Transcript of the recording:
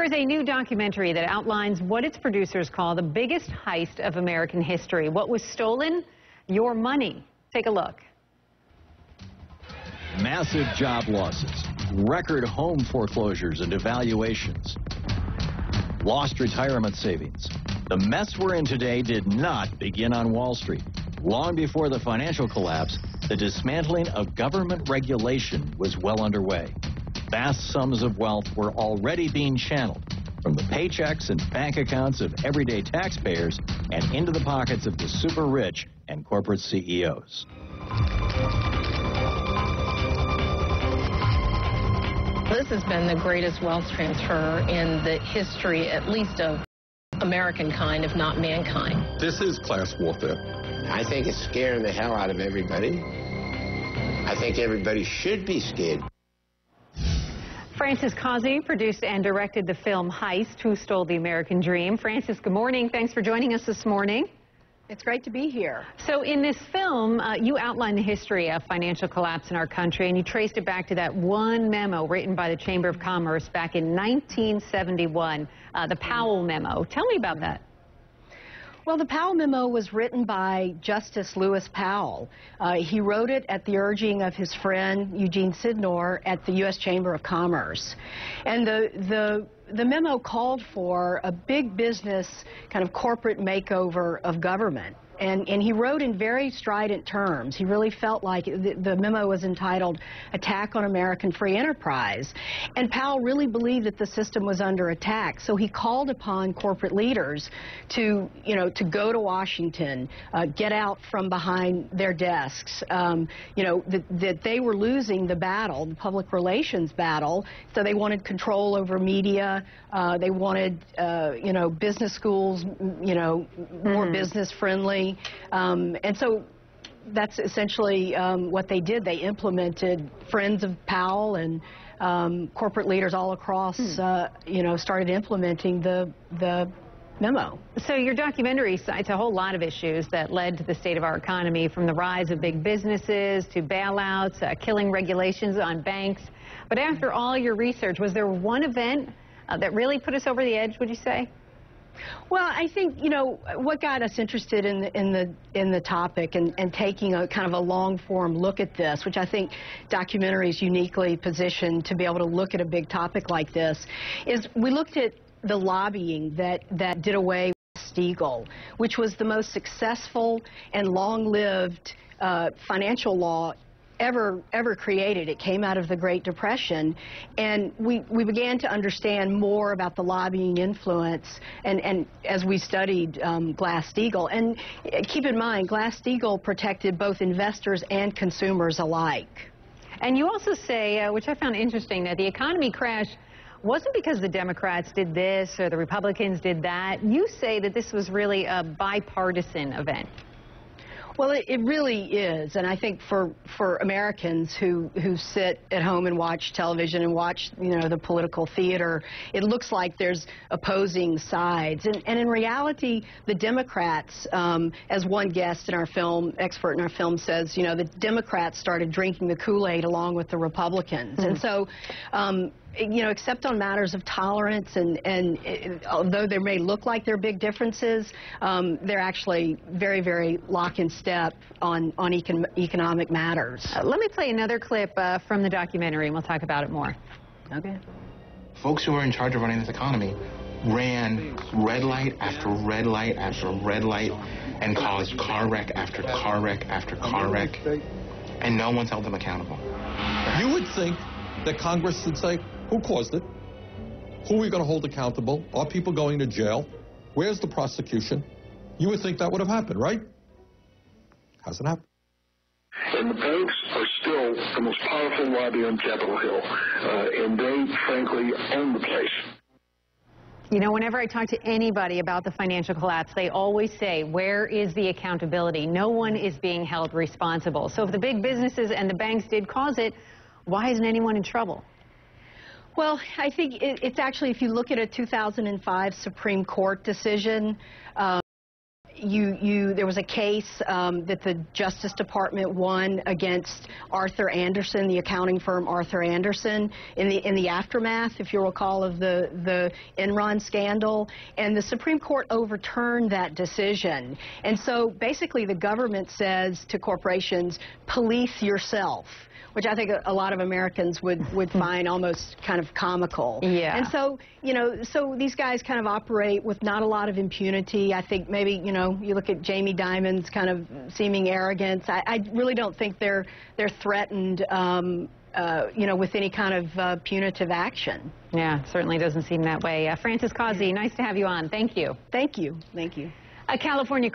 There is a new documentary that outlines what its producers call the biggest heist of American history. What was stolen? Your money. Take a look. Massive job losses, record home foreclosures and devaluations, lost retirement savings. The mess we're in today did not begin on Wall Street. Long before the financial collapse, the dismantling of government regulation was well underway. Vast sums of wealth were already being channeled from the paychecks and bank accounts of everyday taxpayers and into the pockets of the super rich and corporate CEOs. This has been the greatest wealth transfer in the history, at least of American kind, if not mankind. This is class warfare. I think it's scaring the hell out of everybody. I think everybody should be scared. Frances Causey produced and directed the film HEIST, Who Stole the American Dream. Frances, good morning. Thanks for joining us this morning. It's great to be here. So in this film, you outline the history of financial collapse in our country, and you traced it back to that one memo written by the Chamber of Commerce back in 1971, the Powell memo. Tell me about that. Well, the Powell memo was written by Justice Lewis Powell. He wrote it at the urging of his friend Eugene Sydnor at the U.S. Chamber of Commerce. And the memo called for a big business kind of corporate makeover of government. And he wrote in very strident terms. He really felt like the memo was entitled Attack on American Free Enterprise. And Powell really believed that the system was under attack. So he called upon corporate leaders to go to Washington, get out from behind their desks, that they were losing the battle, the public relations battle. So they wanted control over media. They wanted, business schools, more business friendly. And so that's essentially what they did. They implemented friends of Powell and corporate leaders all across, started implementing the memo. So your documentary cites a whole lot of issues that led to the state of our economy, from the rise of big businesses to bailouts, killing regulations on banks. But after all your research, was there one event that really put us over the edge, would you say? Well, I think, what got us interested in the topic and taking a kind of a long-form look at this, which I think documentary is uniquely positioned to be able to look at a big topic like this, is we looked at the lobbying that did away with Glass-Steagall, which was the most successful and long-lived financial law ever created. It came out of the Great Depression, and we began to understand more about the lobbying influence and as we studied Glass-Steagall. And keep in mind, Glass-Steagall protected both investors and consumers alike. And you also say, which I found interesting, that the economy crash wasn't because the Democrats did this or the Republicans did that. You say that this was really a bipartisan event. Well, it really is, and I think for Americans who sit at home and watch television and watch the political theater, it looks like there's opposing sides, and in reality, the Democrats, as one guest in our film, expert in our film, says, the Democrats started drinking the Kool-Aid along with the Republicans, and so. Except on matters of tolerance, and although there may look like there are big differences, they're actually very, very lock in step on economic matters. Let me play another clip from the documentary, and we'll talk about it more. Okay. Folks who are in charge of running this economy ran red light after red light after red light and caused car wreck after car wreck after car wreck, and no one's held them accountable. You would think that Congress would say, who caused it? Who are we going to hold accountable? Are people going to jail? Where's the prosecution? You would think that would have happened, right? Hasn't happened. And the banks are still the most powerful lobby on Capitol Hill, and they, frankly, own the place. Whenever I talk to anybody about the financial collapse, they always say, where is the accountability? No one is being held responsible. So if the big businesses and the banks did cause it, why isn't anyone in trouble? Well, I think it's actually, if you look at a 2005 Supreme Court decision, there was a case that the Justice Department won against Arthur Andersen, the accounting firm Arthur Andersen, in the aftermath, if you recall, of the Enron scandal, and the Supreme Court overturned that decision. And so basically the government says to corporations, police yourself, which I think a lot of Americans would find almost kind of comical. Yeah. And so, so these guys kind of operate with not a lot of impunity. I think maybe, you look at Jamie Dimon's kind of seeming arrogance. I really don't think they're threatened, with any kind of punitive action. Yeah, it certainly doesn't seem that way. Frances Causey, nice to have you on. Thank you. Thank you. Thank you. A California